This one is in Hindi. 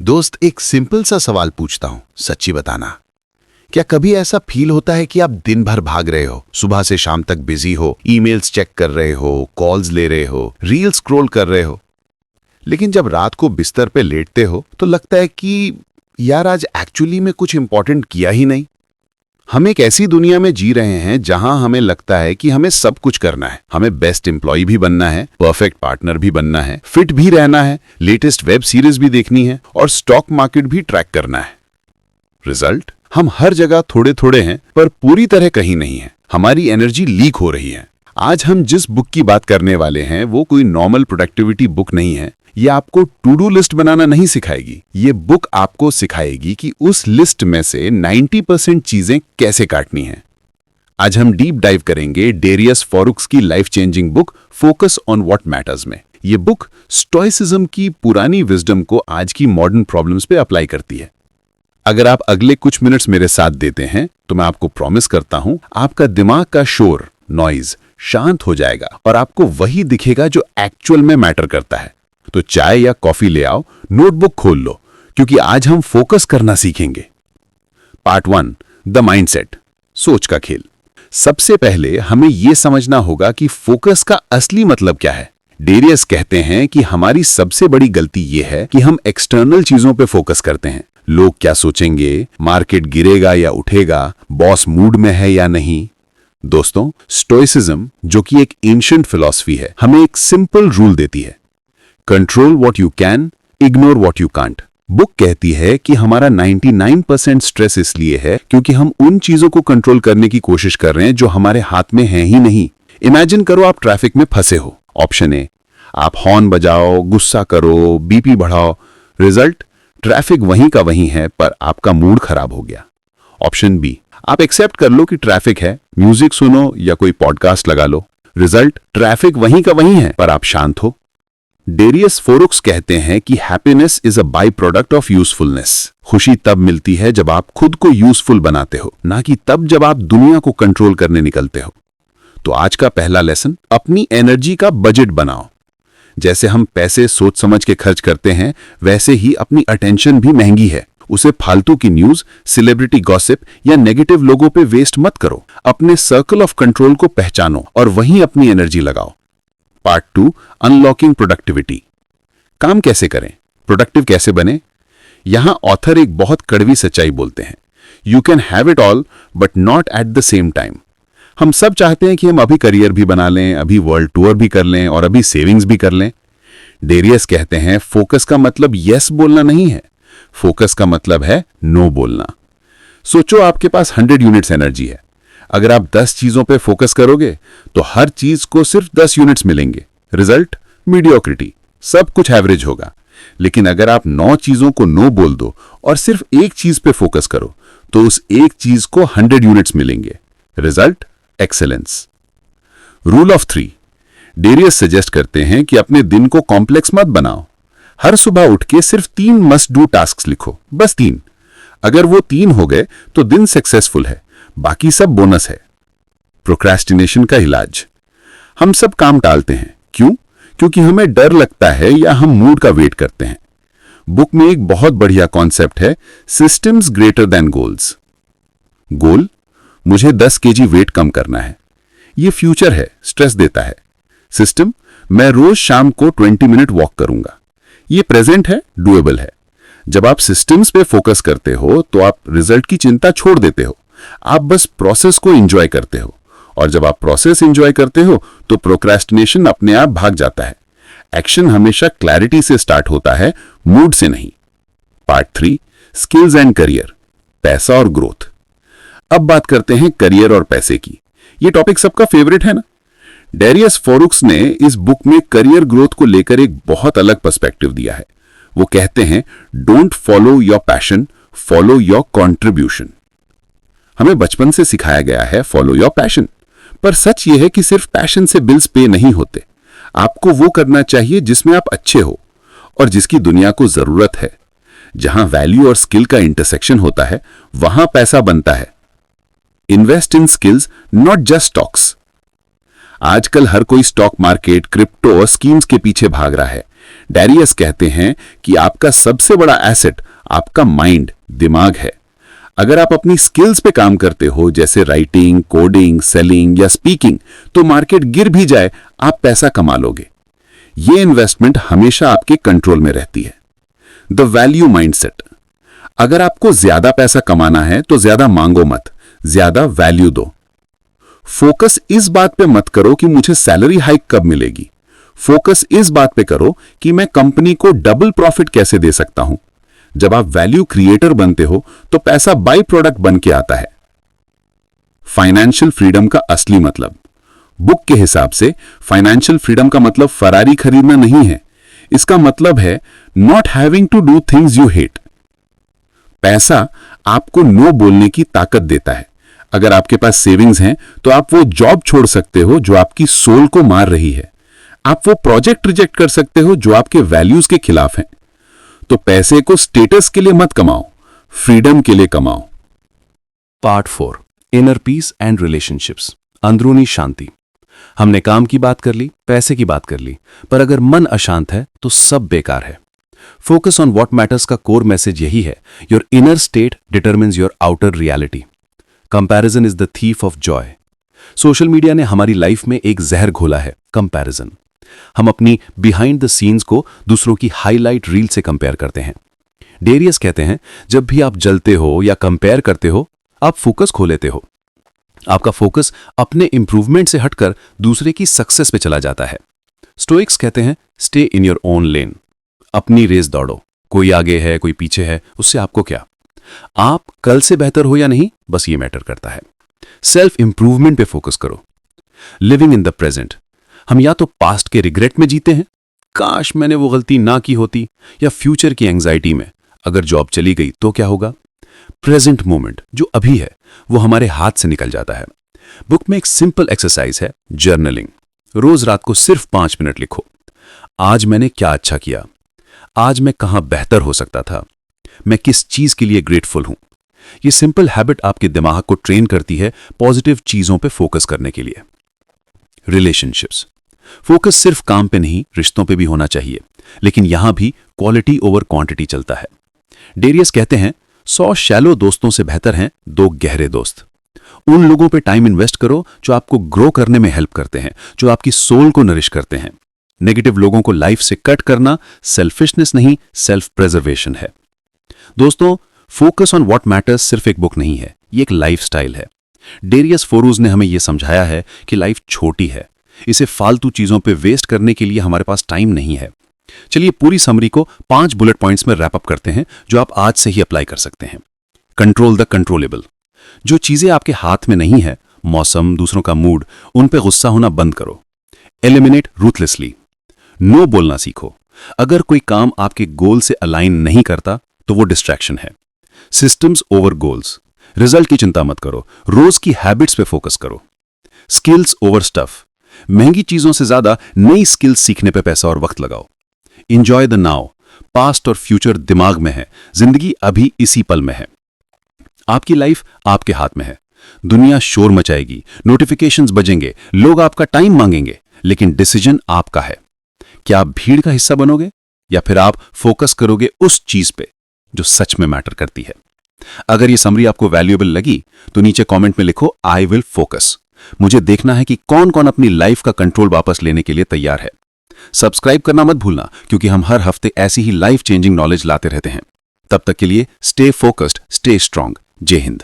दोस्त, एक सिंपल सा सवाल पूछता हूं, सच्ची बताना। क्या कभी ऐसा फील होता है कि आप दिन भर भाग रहे हो, सुबह से शाम तक बिजी हो, ईमेल्स चेक कर रहे हो, कॉल्स ले रहे हो, रील स्क्रॉल कर रहे हो, लेकिन जब रात को बिस्तर पे लेटते हो तो लगता है कि यार आज एक्चुअली में कुछ इंपॉर्टेंट किया ही नहीं। हम एक ऐसी दुनिया में जी रहे हैं जहां हमें लगता है कि हमें सब कुछ करना है। हमें बेस्ट एम्प्लॉय भी बनना है, परफेक्ट पार्टनर भी बनना है, फिट भी रहना है, लेटेस्ट वेब सीरीज भी देखनी है और स्टॉक मार्केट भी ट्रैक करना है। रिजल्ट, हम हर जगह थोड़े थोड़े हैं पर पूरी तरह कहीं नहीं है। हमारी एनर्जी लीक हो रही है। आज हम जिस बुक की बात करने वाले हैं वो कोई नॉर्मल प्रोडक्टिविटी बुक नहीं है। ये आपको टू डू लिस्ट बनाना नहीं सिखाएगी। ये बुक आपको सिखाएगी कि उस लिस्ट में से 90% चीजें कैसे काटनी है। आज हम डीप डाइव करेंगे डेरियस फॉरुक्स की life changing book focus on what matters में। ये बुक स्टोइसिज्म की पुरानी विजडम को आज की मॉडर्न प्रॉब्लम्स पे अप्लाई करती है। अगर आप अगले कुछ मिनट्स मेरे साथ देते हैं तो मैं आपको प्रॉमिस करता हूं आपका दिमाग का शोर, नॉइज शांत हो जाएगा और आपको वही दिखेगा जो एक्चुअल में मैटर करता है। तो चाय या कॉफी ले आओ, नोटबुक खोल लो, क्योंकि आज हम फोकस करना सीखेंगे। पार्ट 1, द माइंडसेट, सोच का खेल। सबसे पहले हमें यह समझना होगा कि फोकस का असली मतलब क्या है। डेरियस कहते हैं कि हमारी सबसे बड़ी गलती यह है कि हम एक्सटर्नल चीजों पे फोकस करते हैं। लोग क्या सोचेंगे, मार्केट गिरेगा या उठेगा, बॉस मूड में है या नहीं। दोस्तों, स्टोइसिज्म, जो कि एक एंशिएंट फिलॉसफी है, हमें एक सिंपल रूल देती है, control what you can, ignore what you can't. Book कहती है कि हमारा 99% स्ट्रेस इसलिए है क्योंकि हम उन चीजों को कंट्रोल करने की कोशिश कर रहे हैं जो हमारे हाथ में है ही नहीं। इमेजिन करो आप ट्रैफिक में फंसे हो। ऑप्शन ए, आप हॉर्न बजाओ, गुस्सा करो, बीपी बढ़ाओ। रिजल्ट, ट्रैफिक वहीं का वहीं है पर आपका मूड खराब हो गया। ऑप्शन बी, आप एक्सेप्ट कर लो कि ट्रैफिक है, म्यूजिक सुनो या कोई पॉडकास्ट लगा लो। रिजल्ट, ट्रैफिक वहीं का वहीं है पर आप शांत हो। डेरियस फोरुक्स कहते हैं कि happiness is a by product of usefulness. खुशी तब मिलती है जब आप खुद को यूजफुल बनाते हो, ना कि तब जब आप दुनिया को कंट्रोल करने निकलते हो। तो आज का पहला लेसन, अपनी एनर्जी का बजट बनाओ। जैसे हम पैसे सोच समझ के खर्च करते हैं, वैसे ही अपनी अटेंशन भी महंगी है। उसे फालतू की न्यूज, सेलिब्रिटी गॉसिप या नेगेटिव लोगों पे वेस्ट मत करो। अपने सर्कल ऑफ कंट्रोल को पहचानो और वहीं अपनी एनर्जी लगाओ। Part 2, unlocking productivity. काम कैसे करें, प्रोडक्टिव कैसे बने। यहां ऑथर एक बहुत कड़वी सच्चाई बोलते हैं, you can have it all but not at the same time. हम सब चाहते हैं कि हम अभी करियर भी बना लें, अभी वर्ल्ड टूर भी कर लें और अभी सेविंग्स भी कर लें। डेरियस कहते हैं फोकस का मतलब यस बोलना नहीं है, फोकस का मतलब है नो बोलना। सोचो आपके पास 100 यूनिट्स एनर्जी है। अगर आप 10 चीजों पे फोकस करोगे तो हर चीज को सिर्फ 10 यूनिट्स मिलेंगे। रिजल्ट, मीडियोक्रिटी, सब कुछ एवरेज होगा। लेकिन अगर आप 9 चीजों को नो बोल दो और सिर्फ एक चीज पे फोकस करो तो उस एक चीज को 100 यूनिट्स मिलेंगे। Result, excellence. Rule of 3, Darius suggest करते हैं कि अपने दिन को कॉम्प्लेक्स मत बनाओ। हर सुबह उठ के सिर्फ 3 मस्ट डू टास्क लिखो, बस 3। अगर वो 3 हो गए तो दिन सक्सेसफुल है, बाकी सब बोनस है। प्रोक्रेस्टिनेशन का इलाज, हम सब काम टालते हैं। क्यों? क्योंकि हमें डर लगता है या हम मूड का वेट करते हैं। बुक में एक बहुत बढ़िया कॉन्सेप्ट है, सिस्टम्स ग्रेटर देन गोल्स। गोल, मुझे 10 केजी वेट कम करना है, ये फ्यूचर है, स्ट्रेस देता है। सिस्टम, मैं रोज शाम को 20 मिनट वॉक करूंगा, ये प्रेजेंट है, डुएबल है। जब आप सिस्टम्स पे फोकस करते हो तो आप रिजल्ट की चिंता छोड़ देते हो, आप बस प्रोसेस को एंजॉय करते हो। और जब आप प्रोसेस एंजॉय करते हो तो प्रोक्रेस्टिनेशन अपने आप भाग जाता है। एक्शन हमेशा क्लैरिटी से स्टार्ट होता है, मूड से नहीं। पार्ट 3, स्किल्स एंड करियर, पैसा और ग्रोथ। अब बात करते हैं करियर और पैसे की। ये टॉपिक सबका फेवरेट है ना। डेरियस फोरुक्स ने इस बुक में करियर ग्रोथ को लेकर एक बहुत अलग पर्सपेक्टिव दिया है। वो कहते हैं, don't follow your passion, follow your contribution. हमें बचपन से सिखाया गया है फॉलो योर पैशन, पर सच यह है कि सिर्फ पैशन से बिल्स पे नहीं होते। आपको वो करना चाहिए जिसमें आप अच्छे हो और जिसकी दुनिया को जरूरत है। जहां वैल्यू और स्किल का इंटरसेक्शन होता है वहां पैसा बनता है। Invest in skills, not just stocks. आजकल हर कोई स्टॉक मार्केट, क्रिप्टो और स्कीम्स के पीछे भाग रहा है। डैरियस कहते हैं कि आपका सबसे बड़ा एसेट आपका माइंड, दिमाग है। अगर आप अपनी स्किल्स पे काम करते हो, जैसे राइटिंग, कोडिंग, सेलिंग या स्पीकिंग, तो मार्केट गिर भी जाए, आप पैसा कमा लोगे। ये इन्वेस्टमेंट हमेशा आपके कंट्रोल में रहती है। The value mindset. अगर आपको ज्यादा पैसा कमाना है तो ज्यादा मांगो मत, ज्यादा वैल्यू दो। फोकस इस बात पे मत करो कि मुझे सैलरी हाइक कब मिलेगी। फोकस इस बात पे करो कि मैं कंपनी को डबल प्रॉफिट कैसे दे सकता हूं। जब आप वैल्यू क्रिएटर बनते हो तो पैसा बाई प्रोडक्ट बन के आता है। फाइनेंशियल फ्रीडम का असली मतलब। बुक के हिसाब से फाइनेंशियल फ्रीडम का मतलब फरारी खरीदना नहीं है। इसका मतलब है not having to do things you hate. पैसा आपको नो बोलने की ताकत देता है। अगर आपके पास सेविंग्स हैं तो आप वो जॉब छोड़ सकते हो जो आपकी सोल को मार रही है। आप वो प्रोजेक्ट रिजेक्ट कर सकते हो जो आपके वैल्यूज के खिलाफ है। तो पैसे को स्टेटस के लिए मत कमाओ, फ्रीडम के लिए कमाओ। Part 4, inner peace and relationships, अंदरूनी शांति। हमने काम की बात कर ली, पैसे की बात कर ली, पर अगर मन अशांत है तो सब बेकार है। फोकस ऑन व्हाट मैटर्स का कोर मैसेज यही है, your inner state determines your outer reality. Comparison is the thief of Joy. Social media ने हमारी लाइफ में एक जहर घोला है, कंपैरिजन। हम अपनी बिहाइंड द सीन्स को दूसरों की हाईलाइट रील से कंपेयर करते हैं। डेरियस कहते हैं, जब भी आप जलते हो या कंपेयर करते हो, आप फोकस खो लेते हो। आपका फोकस अपने इंप्रूवमेंट से हटकर दूसरे की सक्सेस पे चला जाता है। स्टोइक्स कहते हैं, स्टे इन योर ओन लेन। अपनी रेस दौड़ो, कोई आगे है कोई पीछे है, उससे आपको क्या। आप कल से बेहतर हो या नहीं, बस ये मैटर करता है। सेल्फ इंप्रूवमेंट पे फोकस करो। Living in the present. हम या तो पास्ट के रिग्रेट में जीते हैं, काश मैंने वो गलती ना की होती, या फ्यूचर की एंजाइटी में, अगर जॉब चली गई तो क्या होगा। प्रेजेंट मोमेंट जो अभी है वो हमारे हाथ से निकल जाता है। बुक में एक सिंपल एक्सरसाइज है, जर्नलिंग। रोज रात को सिर्फ 5 मिनट लिखो। आज मैंने क्या अच्छा किया, आज मैं कहां बेहतर हो सकता था, मैं किस चीज के लिए ग्रेटफुल हूं। ये सिंपल हैबिट आपके दिमाग को ट्रेन करती है पॉजिटिव चीजों पे फोकस करने के लिए। रिलेशनशिप्स। फोकस सिर्फ काम पे नहीं, रिश्तों पे भी होना चाहिए, लेकिन यहां भी क्वालिटी ओवर क्वांटिटी चलता है। डेरियस कहते हैं, 100 शैलो दोस्तों से बेहतर हैं 2 गहरे दोस्त। उन लोगों पे टाइम इन्वेस्ट करो जो आपको ग्रो करने में हेल्प करते हैं, जो आपकी सोल को नरिश करते हैं। नेगेटिव लोगों को लाइफ से कट करना सेल्फिशनेस नहीं, सेल्फ प्रिजर्वेशन है। दोस्तों, फोकस ऑन व्हाट मैटर्स सिर्फ एक बुक नहीं है, ये एक लाइफस्टाइल है। डेरियस फोरूज ने हमें यह समझाया है कि लाइफ छोटी है, इसे फालतू चीजों पे वेस्ट करने के लिए हमारे पास टाइम नहीं है। चलिए पूरी समरी को 5 बुलेट पॉइंट्स में रैप अप करते हैं, जो आप आज से ही अप्लाई कर सकते हैं। Control the controllable. जो चीजें आपके हाथ में नहीं है, मौसम, दूसरों का मूड, उन पे गुस्सा होना बंद करो। Eliminate ruthlessly. नो बोलना सीखो। अगर कोई काम आपके गोल से अलाइन नहीं करता तो वो डिस्ट्रैक्शन है। Systems over goals. रिजल्ट की चिंता मत करो, रोज की हैबिट्स पे फोकस करो। Skills over stuff. महंगी चीजों से ज्यादा नई स्किल्स सीखने पे पैसा और वक्त लगाओ। Enjoy the now. पास्ट और फ्यूचर दिमाग में है, जिंदगी अभी इसी पल में है। आपकी लाइफ आपके हाथ में है। दुनिया शोर मचाएगी, नोटिफिकेशंस बजेंगे, लोग आपका टाइम मांगेंगे, लेकिन डिसीजन आपका है। क्या आप भीड़ का हिस्सा बनोगे या फिर आप फोकस करोगे उस चीज पे जो सच में मैटर करती है। अगर ये समरी आपको वैल्यूएबल लगी तो नीचे कमेंट में लिखो, आई विल फोकस। मुझे देखना है कि कौन कौन अपनी लाइफ का कंट्रोल वापस लेने के लिए तैयार है। सब्सक्राइब करना मत भूलना, क्योंकि हम हर हफ्ते ऐसी ही लाइफ चेंजिंग नॉलेज लाते रहते हैं। तब तक के लिए स्टे फोकस्ड, स्टे स्ट्रांग। जय हिंद।